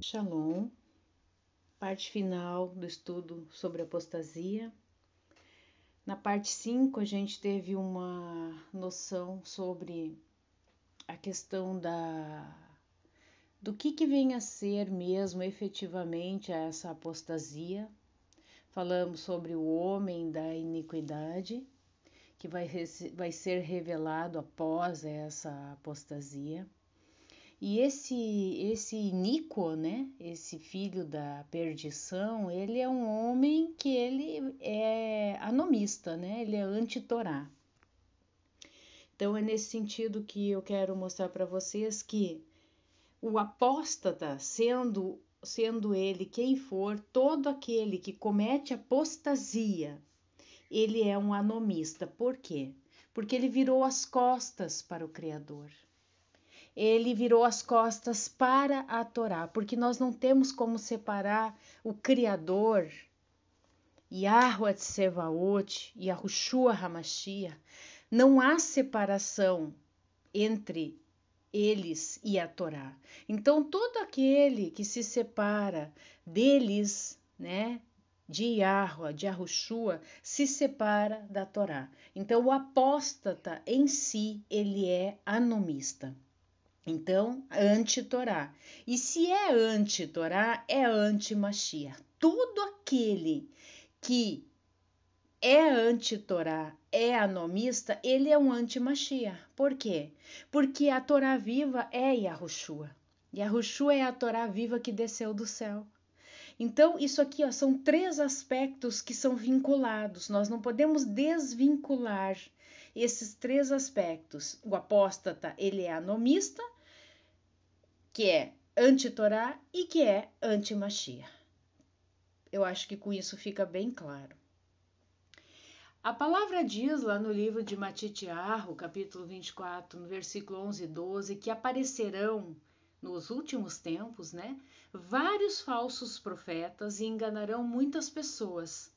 Shalom, parte final do estudo sobre apostasia. Na parte 5, a gente teve uma noção sobre a questão do que vem a ser mesmo efetivamente essa apostasia. Falamos sobre o homem da iniquidade, que vai ser revelado após essa apostasia. E esse iníquo, né, esse filho da perdição, ele é um homem que ele é anomista, né, ele é anti-Torá. Então é nesse sentido que eu quero mostrar para vocês que o apóstata, sendo ele quem for, todo aquele que comete apostasia, ele é um anomista. Por quê? Porque ele virou as costas para o Criador. Ele virou as costas para a Torá, porque nós não temos como separar o Criador, Yahweh Tsevaot, Yahushua Hamashiach. Não há separação entre eles e a Torá. Então, todo aquele que se separa deles, né, de Yahweh, de Yahushua, se separa da Torá. Então, o apóstata em si, ele é anomista. Então, anti-Torá. E se é anti-Torá, é anti-Mashiach. Todo aquele que é anti-Torá, é anomista, ele é um anti-Mashiach. Por quê? Porque a Torá viva é Yahushua. Yahushua é a Torá viva que desceu do céu. Então, isso aqui são 3 aspectos que são vinculados. Nós não podemos desvincular esses 3 aspectos. O apóstata, ele é anomista, que é anti-Torá e que é anti-Mashiach. Eu acho que com isso fica bem claro. A palavra diz lá no livro de Matitiarro, capítulo 24, no versículo 11 e 12, que aparecerão nos últimos tempos, né, vários falsos profetas e enganarão muitas pessoas.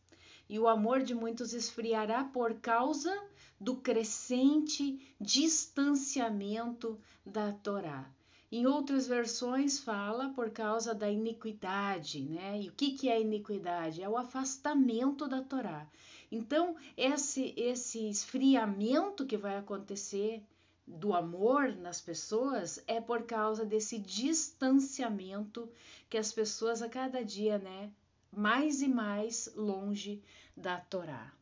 E o amor de muitos esfriará por causa do crescente distanciamento da Torá. Em outras versões fala por causa da iniquidade, né? E o que é iniquidade? É o afastamento da Torá. Então, esse esfriamento que vai acontecer do amor nas pessoas é por causa desse distanciamento que as pessoas a cada dia, né, mais e mais longe da Torá.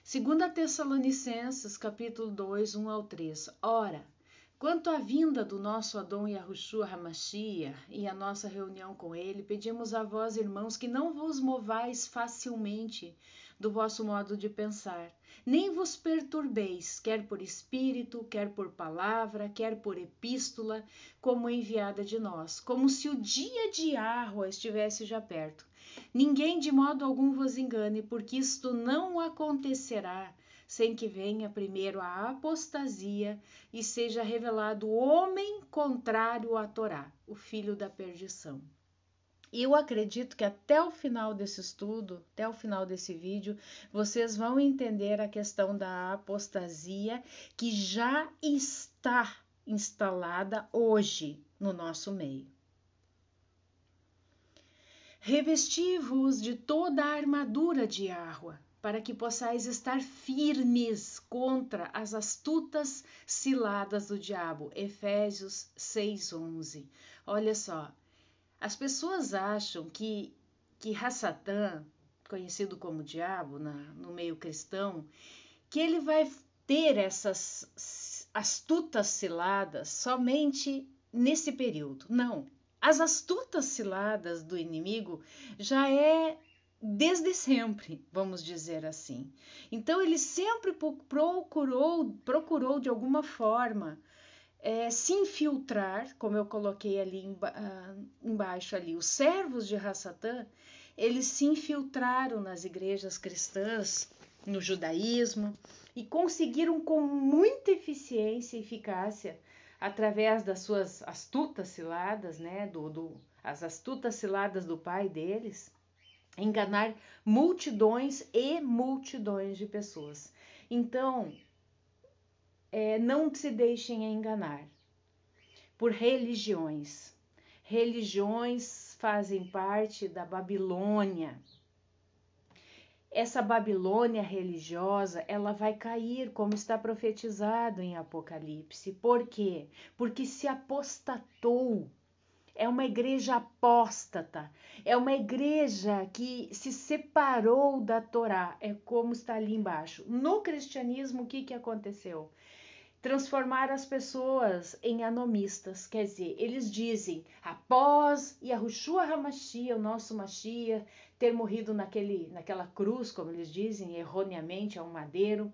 2 Tessalonicenses, capítulo 2, 1 ao 3. Ora, quanto à vinda do nosso Adão Yahushua Hamashiach e a nossa reunião com ele, pedimos a vós, irmãos, que não vos movais facilmente do vosso modo de pensar, nem vos perturbeis, quer por espírito, quer por palavra, quer por epístola, como enviada de nós, como se o dia de Yahweh estivesse já perto. Ninguém de modo algum vos engane, porque isto não acontecerá sem que venha primeiro a apostasia e seja revelado o homem contrário à Torá, o filho da perdição. E eu acredito que até o final desse estudo, até o final desse vídeo, vocês vão entender a questão da apostasia que já está instalada hoje no nosso meio. Revesti-vos de toda a armadura de Yahweh, para que possais estar firmes contra as astutas ciladas do diabo. Efésios 6:11. Olha só, as pessoas acham que Hassatã, conhecido como diabo no meio cristão, que ele vai ter essas astutas ciladas somente nesse período. Não. As astutas ciladas do inimigo já é desde sempre, vamos dizer assim. Então ele sempre procurou de alguma forma se infiltrar, como eu coloquei ali embaixo ali, os servos de Hassatã, eles se infiltraram nas igrejas cristãs, no judaísmo, e conseguiram com muita eficiência e eficácia, através das suas astutas ciladas, né, as astutas ciladas do pai deles, enganar multidões e multidões de pessoas. Então, não se deixem enganar por religiões. religiões fazem parte da Babilônia. Essa Babilônia religiosa, ela vai cair, como está profetizado em Apocalipse. Por quê? Porque se apostatou. É uma igreja apóstata, é uma igreja que se separou da Torá, é como está ali embaixo. No cristianismo, o que aconteceu? Transformaram as pessoas em anomistas, quer dizer, eles dizem, após Yahushua HaMashiach, o nosso Mashiach, ter morrido naquela cruz, como eles dizem, erroneamente, a um madeiro,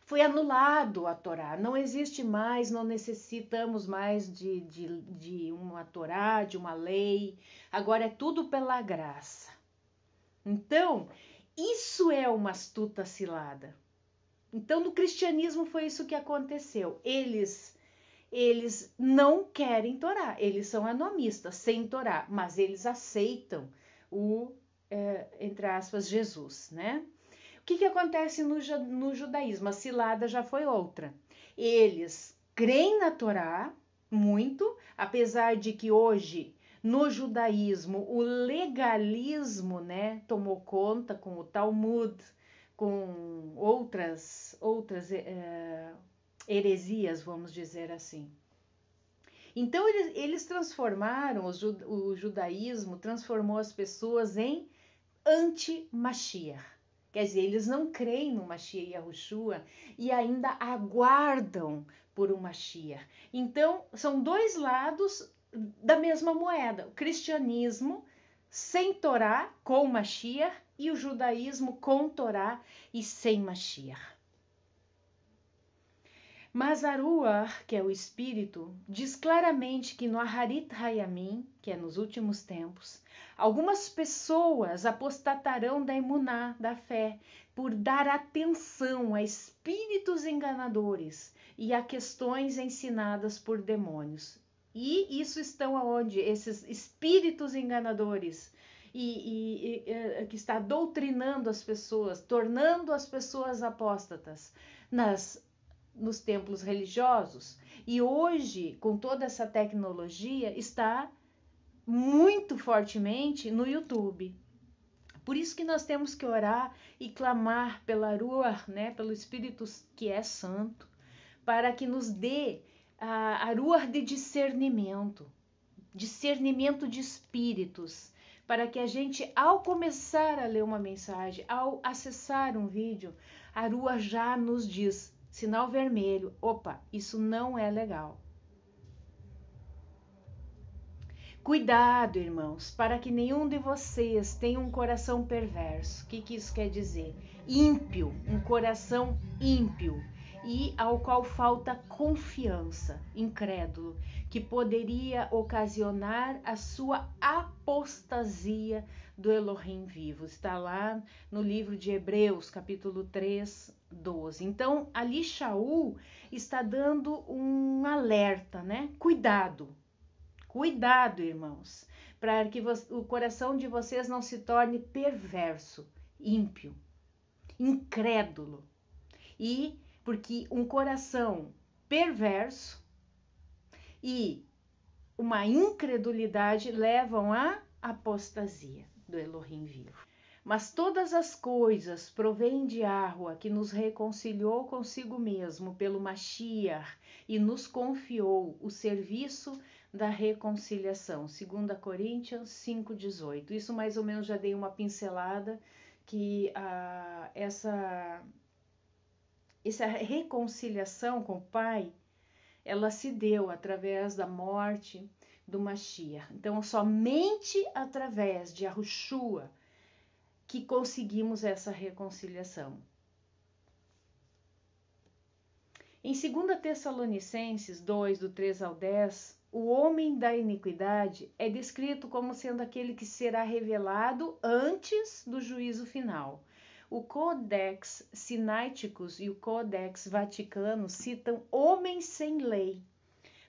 foi anulado a Torá, não existe mais, não necessitamos mais de uma Torá, de uma lei, agora é tudo pela graça. Então, isso é uma astuta cilada. Então, no cristianismo foi isso que aconteceu. Eles não querem Torá, eles são anomistas, sem Torá, mas eles aceitam entre aspas, Jesus, né? O que acontece no judaísmo? A cilada já foi outra. Eles creem na Torá muito, apesar de que hoje no judaísmo o legalismo, né, tomou conta com o Talmud, com outras heresias, vamos dizer assim. Então eles transformaram, o judaísmo transformou as pessoas em anti-Mashiach. Quer dizer, eles não creem no Mashiach Yahushua e ainda aguardam por um Mashiach. Então, são dois lados da mesma moeda. O cristianismo sem Torá, com Mashiach, e o judaísmo com Torá e sem Mashiach. Mas a Ruach, que é o Espírito, diz claramente que no Aharit Hayamim, que é nos últimos tempos, algumas pessoas apostatarão da emuná, da fé, por dar atenção a espíritos enganadores e a questões ensinadas por demônios. E isso estão aonde? Esses espíritos enganadores que está doutrinando as pessoas, tornando as pessoas apóstatas nos templos religiosos. E hoje, com toda essa tecnologia, está muito fortemente no YouTube. Por isso que nós temos que orar e clamar pela Ruach, né, pelo Espírito que é santo, para que nos dê a Ruach de discernimento de espíritos, para que a gente, ao começar a ler uma mensagem, ao acessar um vídeo, a Ruach já nos diz, sinal vermelho, opa, isso não é legal. Cuidado, irmãos, para que nenhum de vocês tenha um coração perverso. O que isso quer dizer? Ímpio, um coração ímpio e ao qual falta confiança, incrédulo, que poderia ocasionar a sua apostasia do Elohim vivo. Está lá no livro de Hebreus, capítulo 3, 12. Então, ali Shaul está dando um alerta, né? Cuidado, irmãos, para que o coração de vocês não se torne perverso, ímpio, incrédulo. E porque um coração perverso e uma incredulidade levam à apostasia do Elohim vivo. Mas todas as coisas provêm de Yahua, que nos reconciliou consigo mesmo pelo Mashiach e nos confiou o serviço da reconciliação. 2 Coríntios 5,18. Isso mais ou menos já dei uma pincelada, que essa reconciliação com o Pai, ela se deu através da morte do Mashiach. Então, somente através de Yahushua que conseguimos essa reconciliação. Em 2 Tessalonicenses 2, do 3 ao 10, o homem da iniquidade é descrito como sendo aquele que será revelado antes do juízo final. O Codex Sinaiticus e o Codex Vaticano citam homens sem lei,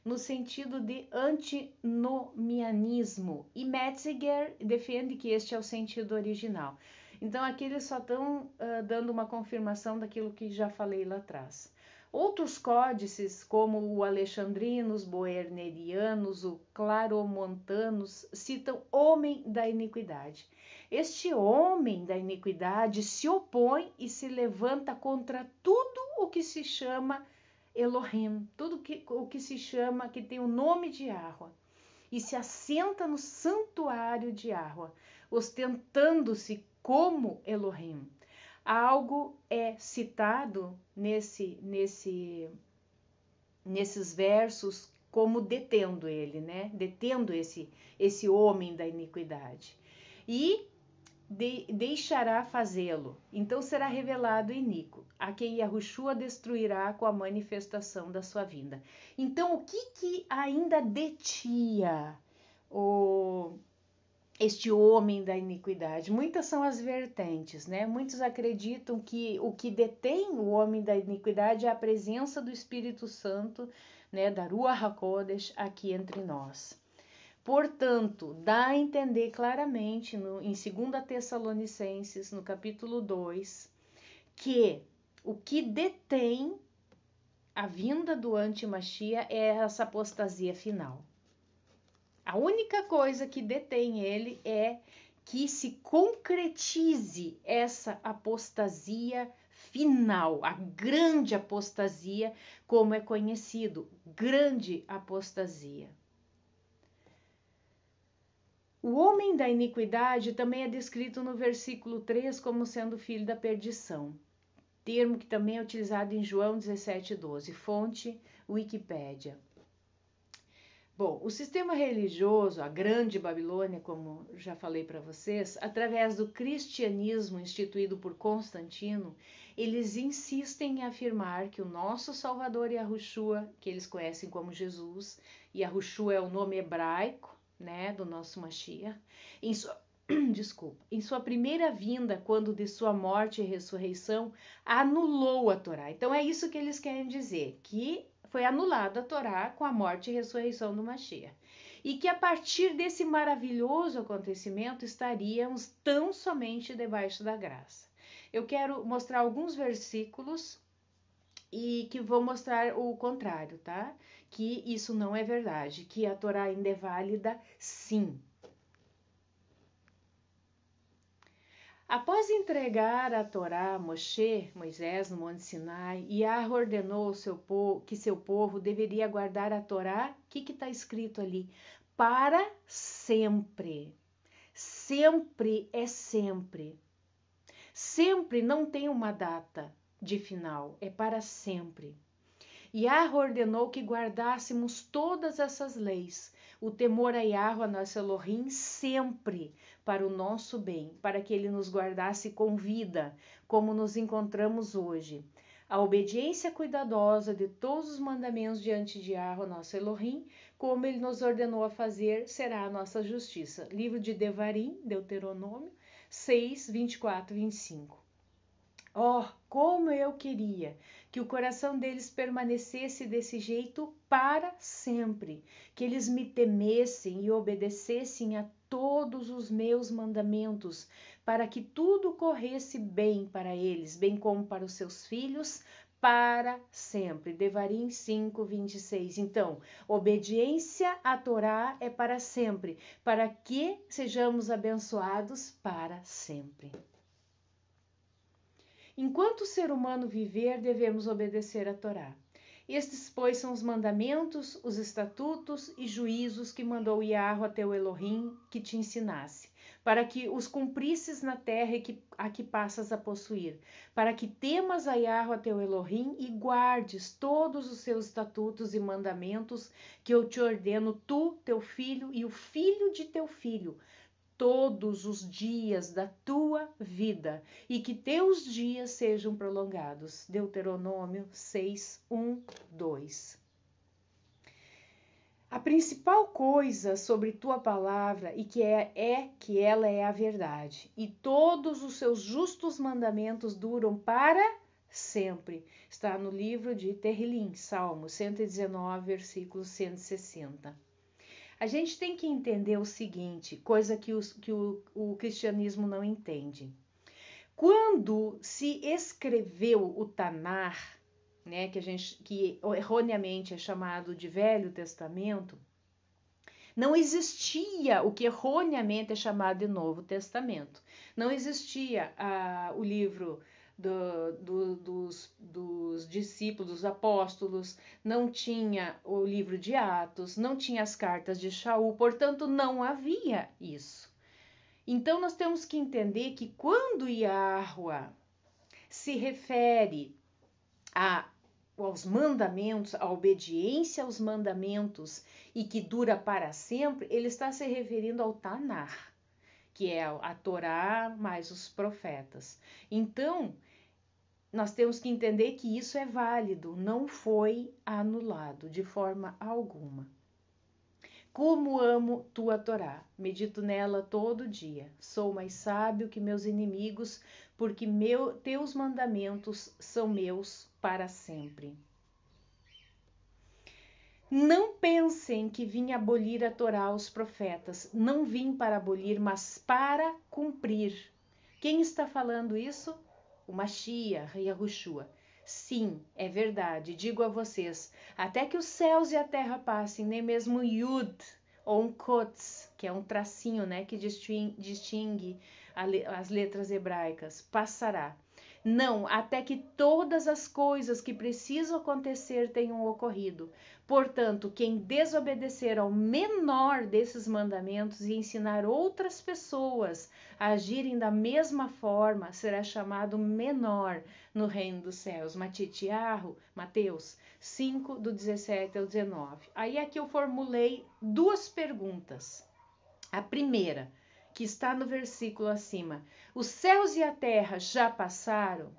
no sentido de antinomianismo, e Metziger defende que este é o sentido original. Então, aqui eles só estão dando uma confirmação daquilo que já falei lá atrás. Outros códices, como o Alexandrinos, Boernerianos, o Claromontanos, citam homem da iniquidade. Este homem da iniquidade se opõe e se levanta contra tudo o que se chama Elohim, tudo o que se chama, que tem o nome de Yahweh, e se assenta no santuário de Yahweh, ostentando-se como Elohim. Algo é citado nesses versos como detendo ele, né? Detendo esse homem da iniquidade. E deixará fazê-lo. Então será revelado iníquo, a quem Yahushua destruirá com a manifestação da sua vinda. Então, o que ainda detinha este homem da iniquidade? Muitas são as vertentes, né? Muitos acreditam que o que detém o homem da iniquidade é a presença do Espírito Santo, né, da Ruach HaKodesh aqui entre nós. Portanto, dá a entender claramente em 2 Tessalonicenses, no capítulo 2, que o que detém a vinda do anti-Machia é essa apostasia final. A única coisa que detém ele é que se concretize essa apostasia final, a grande apostasia, como é conhecido, grande apostasia. O homem da iniquidade também é descrito no versículo 3 como sendo filho da perdição, termo que também é utilizado em João 17:12, fonte Wikipédia. Bom, o sistema religioso, a Grande Babilônia, como já falei para vocês, através do cristianismo instituído por Constantino, eles insistem em afirmar que o nosso Salvador Yahushua, que eles conhecem como Jesus, Yahushua é o nome hebraico, né, do nosso Mashiach, em sua primeira vinda, quando de sua morte e ressurreição, anulou a Torá. Então é isso que eles querem dizer, que foi anulada a Torá com a morte e ressurreição do Mashiach. E que a partir desse maravilhoso acontecimento estaríamos tão somente debaixo da graça. Eu quero mostrar alguns versículos e que vou mostrar o contrário, tá? Que isso não é verdade, que a Torá ainda é válida, sim. Após entregar a Torá a Moisés, no Monte Sinai, Yahweh ordenou que seu povo deveria guardar a Torá. O que está escrito ali? Para sempre. Sempre é sempre. Sempre não tem uma data de final, é para sempre. Yahweh ordenou que guardássemos todas essas leis, o temor a Yahweh, nosso Elohim, sempre para o nosso bem, para que ele nos guardasse com vida, como nos encontramos hoje. A obediência cuidadosa de todos os mandamentos diante de Yahweh, nosso Elohim, como ele nos ordenou a fazer, será a nossa justiça. Livro de Devarim, Deuteronômio 6, 24 e 25. Oh, como eu queria que o coração deles permanecesse desse jeito para sempre, que eles me temessem e obedecessem a todos os meus mandamentos, para que tudo corresse bem para eles, bem como para os seus filhos, para sempre. Devarim 5, 26. Então, obediência à Torá é para sempre, para que sejamos abençoados para sempre. Enquanto o ser humano viver, devemos obedecer à Torá. Estes, pois, são os mandamentos, os estatutos e juízos que mandou Yahweh, teu Elohim, que te ensinasse, para que os cumprisses na terra a que passas a possuir, para que temas a Yahweh, teu Elohim, e guardes todos os seus estatutos e mandamentos que eu te ordeno, tu, teu filho e o filho de teu filho, todos os dias da tua vida, e que teus dias sejam prolongados. Deuteronômio 6, 1, 2. A principal coisa sobre tua palavra e que é que ela é a verdade, e todos os seus justos mandamentos duram para sempre. Está no livro de Terrilim, Salmo 119, versículo 160. A gente tem que entender o seguinte, coisa que o cristianismo não entende. Quando se escreveu o Tanar, né, que erroneamente é chamado de Velho Testamento, não existia o que erroneamente é chamado de Novo Testamento. Não existia o livro dos discípulos, dos apóstolos, não tinha o livro de Atos, não tinha as cartas de Shaul, portanto não havia isso. Então nós temos que entender que quando Yahweh se refere aos mandamentos, à obediência aos mandamentos e que dura para sempre, ele está se referindo ao Tanar, que é a Torá mais os profetas. Então, nós temos que entender que isso é válido, não foi anulado de forma alguma. Como amo tua Torá, medito nela todo dia. Sou mais sábio que meus inimigos, porque teus mandamentos são meus para sempre. Não pensem que vim abolir a Torá aos profetas. Não vim para abolir, mas para cumprir. Quem está falando isso? O Mashiach, Yahushua. Sim, é verdade, digo a vocês, até que os céus e a terra passem, nem mesmo Yud ou um Kotz, que é um tracinho, né, que distingue as letras hebraicas, passará. Não, até que todas as coisas que precisam acontecer tenham ocorrido. Portanto, quem desobedecer ao menor desses mandamentos e ensinar outras pessoas a agirem da mesma forma, será chamado menor no reino dos céus. Mateus 5, do 17 ao 19. Aí aqui eu formulei duas perguntas. A primeira, que está no versículo acima: os céus e a terra já passaram?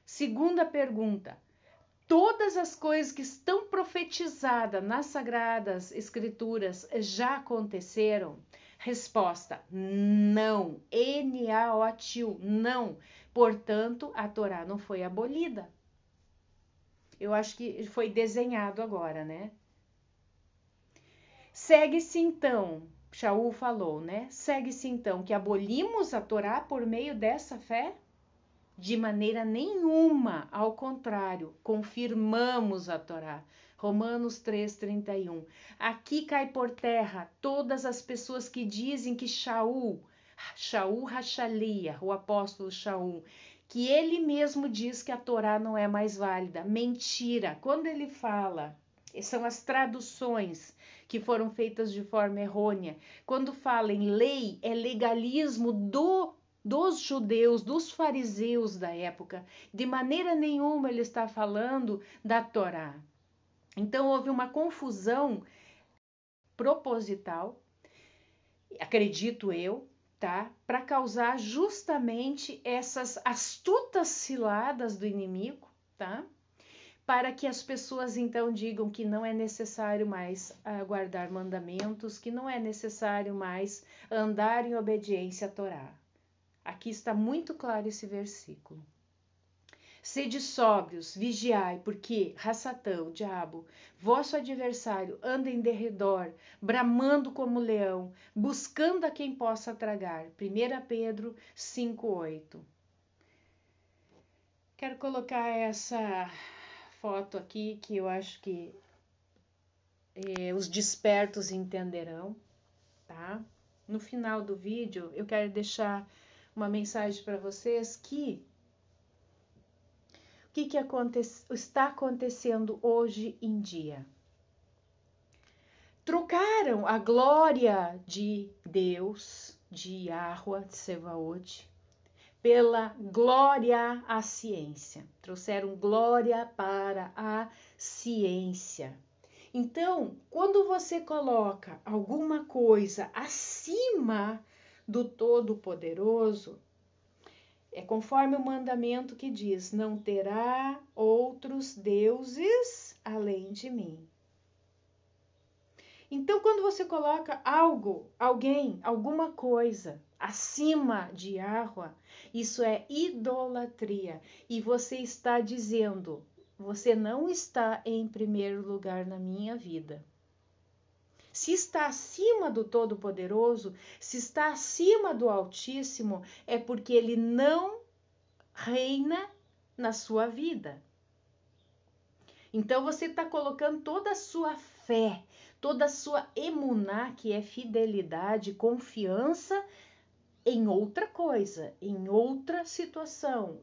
Segunda pergunta: todas as coisas que estão profetizadas nas Sagradas Escrituras já aconteceram? Resposta: não. N-A-O-T-U, não. Portanto, a Torá não foi abolida. Eu acho que foi desenhado agora, né? Segue-se então, Shaul falou, né? Segue-se então que abolimos a Torá por meio dessa fé? De maneira nenhuma, ao contrário, confirmamos a Torá. Romanos 3:31. Aqui cai por terra todas as pessoas que dizem que Shaul Hachalia, o apóstolo Shaul, que ele mesmo diz que a Torá não é mais válida. Mentira! Quando ele fala, são as traduções que foram feitas de forma errônea. Quando fala em lei, é legalismo dos judeus, dos fariseus da época. De maneira nenhuma ele está falando da Torá. Então houve uma confusão proposital, acredito eu, tá? Para causar justamente essas astutas ciladas do inimigo, tá? Para que as pessoas então digam que não é necessário mais guardar mandamentos, que não é necessário mais andar em obediência à Torá. Aqui está muito claro esse versículo. Sede sóbrios, vigiai, porque Rassatã, o diabo, vosso adversário, anda em derredor, bramando como leão, buscando a quem possa tragar. 1 Pedro 5:8. Quero colocar essa foto aqui que eu acho que os despertos entenderão, tá? No final do vídeo eu quero deixar uma mensagem para vocês que o que está acontecendo hoje em dia. Trocaram a glória de Deus, de Yahweh, de Sevaot, pela glória à ciência. Trouxeram glória para a ciência. Então, quando você coloca alguma coisa acima do Todo-Poderoso, é conforme o mandamento que diz: não terá outros deuses além de mim. Então, quando você coloca alguém, alguma coisa acima de Yahweh, isso é idolatria. E você está dizendo: você não está em primeiro lugar na minha vida. Se está acima do Todo-Poderoso, se está acima do Altíssimo, é porque ele não reina na sua vida. Então você está colocando toda a sua fé, toda a sua emuná, que é fidelidade, confiança, em outra coisa, em outra situação,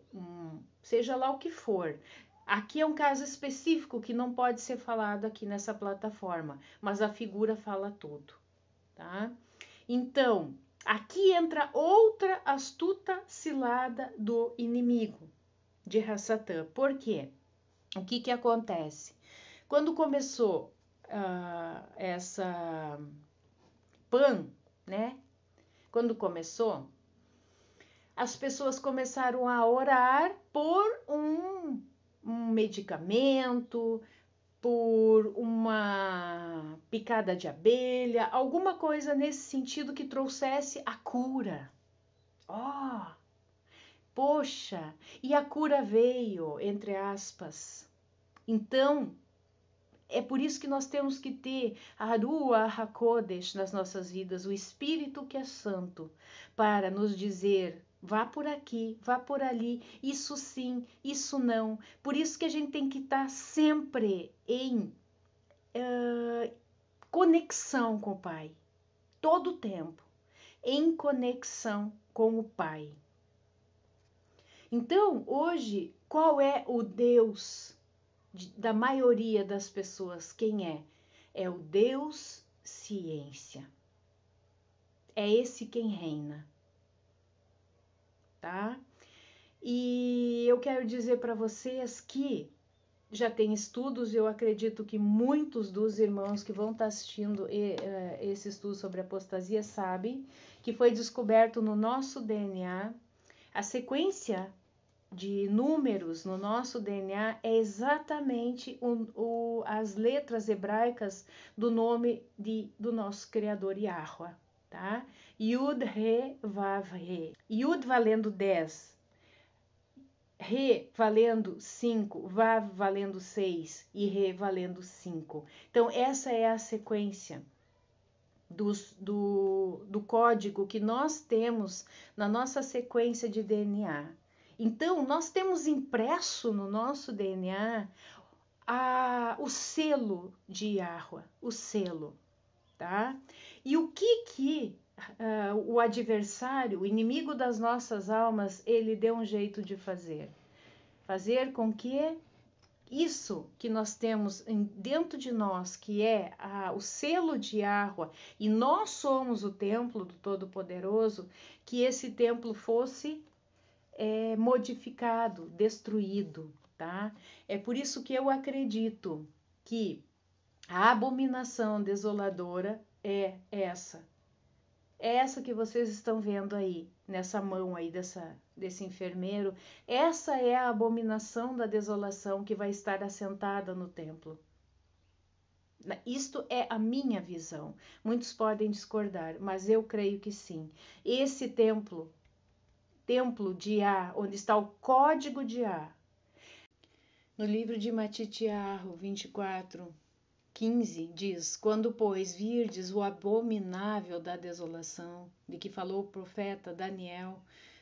seja lá o que for. Aqui é um caso específico que não pode ser falado aqui nessa plataforma, mas a figura fala tudo, tá? Então, aqui entra outra astuta cilada do inimigo de Hassatan. Por quê? O que acontece? Quando começou essa PAN, né? Quando começou, as pessoas começaram a orar por um medicamento, por uma picada de abelha, alguma coisa nesse sentido que trouxesse a cura. Poxa, e a cura veio, entre aspas. Então, é por isso que nós temos que ter a Ruach HaKodesh nas nossas vidas, o Espírito que é Santo, para nos dizer, vá por aqui, vá por ali, isso sim, isso não. Por isso que a gente tem que estar sempre em conexão com o Pai, todo o tempo, em conexão com o Pai. Então, hoje, qual é o Deus da maioria das pessoas? Quem é? É o Deus ciência. É esse quem reina, tá? E eu quero dizer para vocês que já tem estudos, eu acredito que muitos dos irmãos que vão estar assistindo esse estudo sobre apostasia sabem que foi descoberto no nosso DNA, a sequência de números no nosso DNA é exatamente as letras hebraicas do nome do nosso Criador Yahweh, tá? Yud, Re, Vav, Re. Yud valendo 10, Re valendo 5, Vav valendo 6 e Re valendo 5. Então, essa é a sequência do código que nós temos na nossa sequência de DNA. Então, nós temos impresso no nosso DNA o selo de Yahweh, o selo, tá? E o que o adversário, o inimigo das nossas almas, ele deu um jeito de fazer? Fazer com que isso que nós temos dentro de nós, que é o selo de Yahweh, e nós somos o templo do Todo-Poderoso, que esse templo fosse modificado, destruído, tá? É por isso que eu acredito que a abominação desoladora é essa. É essa que vocês estão vendo aí, nessa mão aí desse enfermeiro. Essa é a abominação da desolação que vai estar assentada no templo. Isto é a minha visão. Muitos podem discordar, mas eu creio que sim. Esse templo de Yah, onde está o código de Yah. No livro de Matitiahu 24:15 diz: quando, pois, virdes o abominável da desolação, de que falou o profeta Daniel,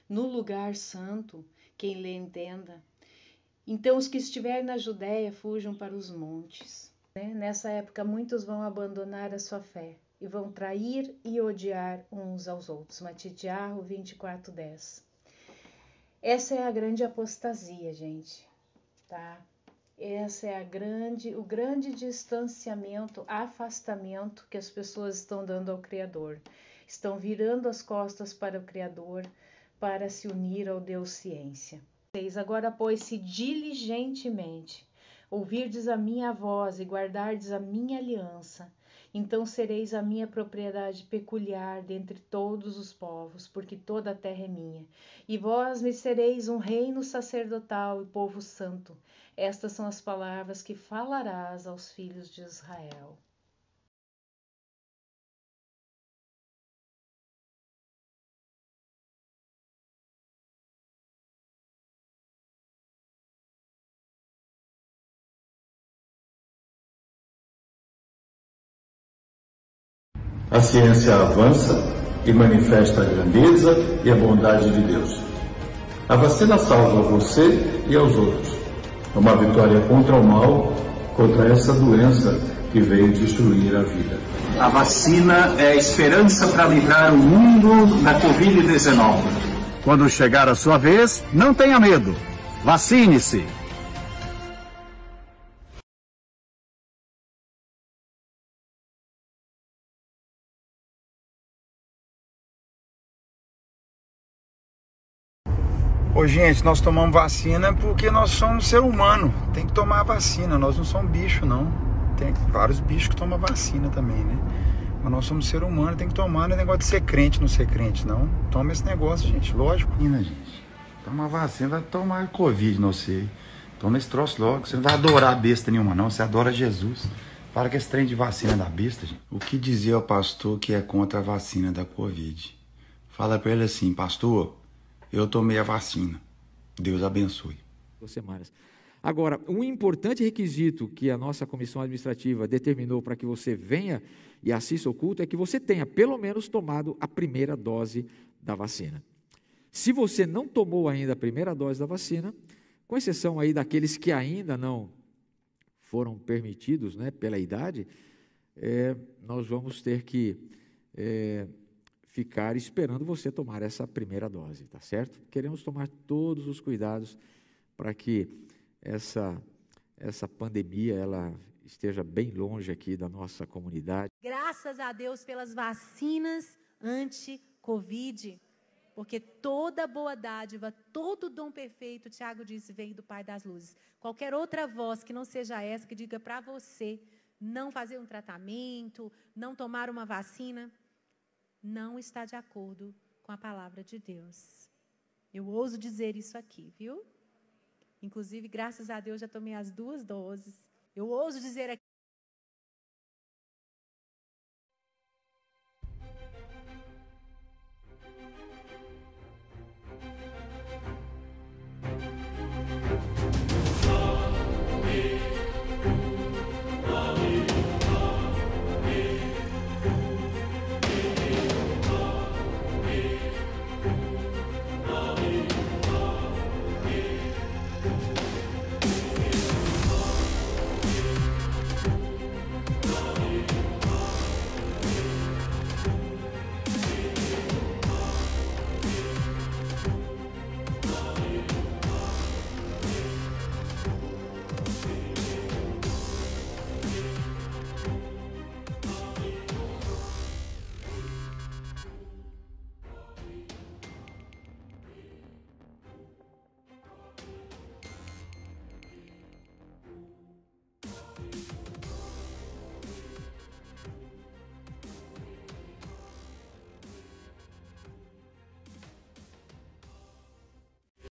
no lugar santo, quem lê entenda, então os que estiverem na Judéia fujam para os montes. Nessa época, muitos vão abandonar a sua fé e vão trair e odiar uns aos outros. Matitiahu 24:10. Essa é a grande apostasia, gente, tá? Essa é o grande distanciamento, afastamento que as pessoas estão dando ao Criador. Estão virando as costas para o Criador para se unir ao Deus Ciência. Agora, pois, se diligentemente ouvirdes a minha voz e guardardes a minha aliança, então sereis a minha propriedade peculiar dentre todos os povos, porque toda a terra é minha. E vós me sereis um reino sacerdotal e povo santo. Estas são as palavras que falarás aos filhos de Israel. A ciência avança e manifesta a grandeza e a bondade de Deus. A vacina salva você e aos outros. É uma vitória contra o mal contra essa doença que veio destruir a vida. A vacina é a esperança para livrar o mundo da Covid-19. Quando chegar a sua vez, não tenha medo. Vacine-se. Ô, gente, nós tomamos vacina porque nós somos ser humano. Tem que tomar a vacina. Nós não somos bicho, não. Tem vários bichos que tomam vacina também, né? Mas nós somos ser humano, tem que tomar. Não é negócio de ser crente, não ser crente, não. Toma esse negócio, gente. Lógico. Gente, toma vacina, vai tomar Covid, não sei. Toma esse troço logo. Você não vai adorar besta nenhuma, não. Você adora Jesus. Para que esse trem de vacina da besta, gente. O que dizia o pastor que é contra a vacina da Covid? Fala pra ele assim, pastor, eu tomei a vacina. Deus abençoe. 2 semanas. Agora, um importante requisito que a nossa comissão administrativa determinou para que você venha e assista o culto é que você tenha pelo menos tomado a primeira dose da vacina. Se você não tomou ainda a primeira dose da vacina, com exceção aí daqueles que ainda não foram permitidos, né, pela idade, nós vamos ter que ficar esperando você tomar essa primeira dose, tá certo? Queremos tomar todos os cuidados para que essa pandemia ela esteja bem longe aqui da nossa comunidade. Graças a Deus pelas vacinas anti-Covid, porque toda boa dádiva, todo dom perfeito, Tiago disse, vem do Pai das Luzes. Qualquer outra voz que não seja essa, que diga para você não fazer um tratamento, não tomar uma vacina, não está de acordo com a palavra de Deus. Eu ouso dizer isso aqui, viu? Inclusive, graças a Deus, já tomei as 2 doses. Eu ouso dizer aqui